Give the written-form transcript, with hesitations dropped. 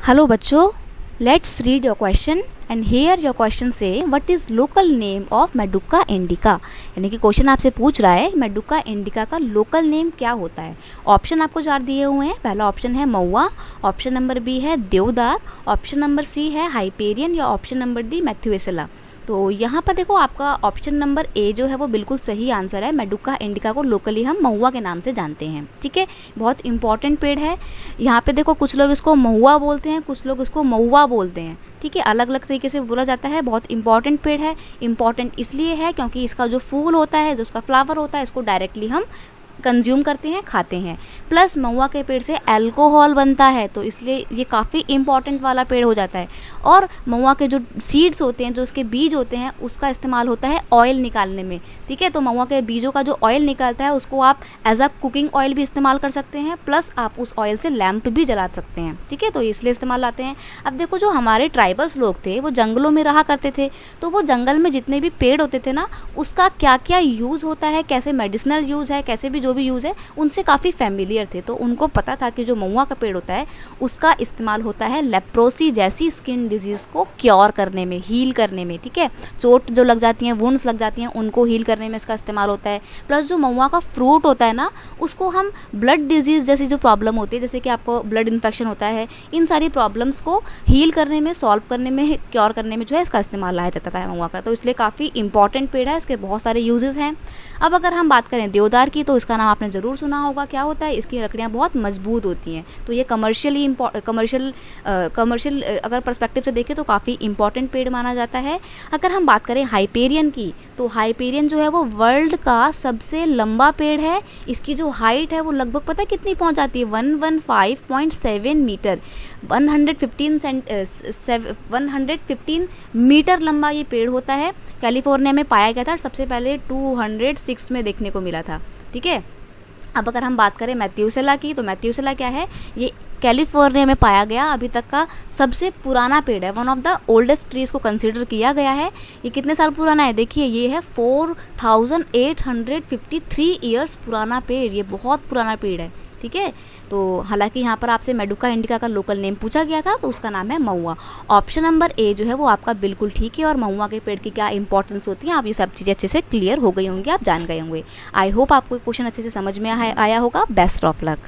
Hello बच्चों, let's read your question and here your question से what is local name of meduca indica. यानी कि question आपसे पूछ रहा है मेडुका इंडिका का लोकल नेम क्या होता है। ऑप्शन आपको 4 दिए हुए हैं। पहला ऑप्शन है महुआ, ऑप्शन नंबर बी है देवदार, ऑप्शन नंबर सी है हाइपेरियन या ऑप्शन नंबर डी मैथ्यूसेला। तो यहाँ पर देखो आपका ऑप्शन नंबर ए जो है वो बिल्कुल सही आंसर है। मेडुका इंडिका को लोकली हम महुआ के नाम से जानते हैं। ठीक है, बहुत इंपॉर्टेंट पेड़ है। यहाँ पे देखो कुछ लोग इसको महुआ बोलते हैं, कुछ लोग इसको महुआ बोलते हैं। ठीक है, अलग अलग तरीके से बोला जाता है। बहुत इंपॉर्टेंट पेड़ है। इंपॉर्टेंट इसलिए है क्योंकि इसका जो फूल होता है, जो उसका फ्लावर होता है, इसको डायरेक्टली हम कंज्यूम करते हैं, खाते हैं। प्लस महुआ के पेड़ से अल्कोहल बनता है, तो इसलिए ये काफ़ी इंपॉर्टेंट वाला पेड़ हो जाता है। और महुआ के जो सीड्स होते हैं, जो उसके बीज होते हैं, उसका इस्तेमाल होता है ऑयल निकालने में। ठीक है, तो महुआ के बीजों का जो ऑयल निकलता है उसको आप एज अ कुकिंग ऑयल भी इस्तेमाल कर सकते हैं। प्लस आप उस ऑयल से लैंप भी जला सकते हैं। ठीक है, तो इसलिए इस्तेमाल आते हैं। अब देखो जो हमारे ट्राइबल्स लोग थे वो जंगलों में रहा करते थे, तो वो जंगल में जितने भी पेड़ होते थे ना, उसका क्या क्या यूज़ होता है, कैसे मेडिसिनल यूज़ है, कैसे भी जो भी यूज़ है, उनसे काफ़ी फेमिलियर थे। तो उनको पता था कि जो महुआ का पेड़ होता है उसका इस्तेमाल होता है लेप्रोसी जैसी स्किन डिजीज़ को क्योर करने में, हील करने में। ठीक है, चोट जो लग जाती हैं, वुंड्स लग जाती हैं, उनको हील करने में इसका इस्तेमाल होता है। प्लस जो महुआ का फ्रूट होता है ना, उसको हम ब्लड डिजीज़ जैसी जो प्रॉब्लम होती है, जैसे कि आपको ब्लड इन्फेक्शन होता है, इन सारी प्रॉब्लम्स को हील करने में, सॉल्व करने में, क्योर करने में जो है इसका इस्तेमाल लाया जाता है महुआ का। तो इसलिए काफ़ी इंपॉर्टेंट पेड़ है, इसके बहुत सारे यूजेस हैं। अब अगर हम बात करें देवदार की, तो इसका नाम आपने ज़रूर सुना होगा। क्या होता है, इसकी लकड़ियाँ बहुत मजबूत होती हैं। तो ये कमर्शियल अगर पर्सपेक्टिव से देखें तो काफ़ी इंपॉर्टेंट पेड़ माना जाता है। अगर हम बात करें हाइपेरियन की, तो हाइपेरियन जो है वो वर्ल्ड का सबसे लंबा पेड़ है। इसकी जो हाइट है वो लगभग पता है कितनी पहुँच जाती है, 115.7 मीटर, 115 मीटर लंबा ये पेड़ होता है। कैलिफोर्निया में पाया गया था, सबसे पहले 206 में देखने को मिला था। ठीक है, अब अगर हम बात करें मैथ्यूसेला की, तो मैथ्यूसेला क्या है, ये कैलिफोर्निया में पाया गया अभी तक का सबसे पुराना पेड़ है। One of the oldest trees को कंसीडर किया गया है। ये कितने साल पुराना है, देखिए ये है 4853 ईयर्स पुराना पेड़। ये बहुत पुराना पेड़ है। ठीक है, तो हालांकि यहाँ पर आपसे मेडुका इंडिका का लोकल नेम पूछा गया था, तो उसका नाम है महुआ। ऑप्शन नंबर ए जो है वो आपका बिल्कुल ठीक है। और महुआ के पेड़ की क्या इंपॉर्टेंस होती है, आप ये सब चीज़ें अच्छे से क्लियर हो गई होंगी, आप जान गए होंगे। आई होप आपको क्वेश्चन अच्छे से समझ में आया होगा। Best of luck.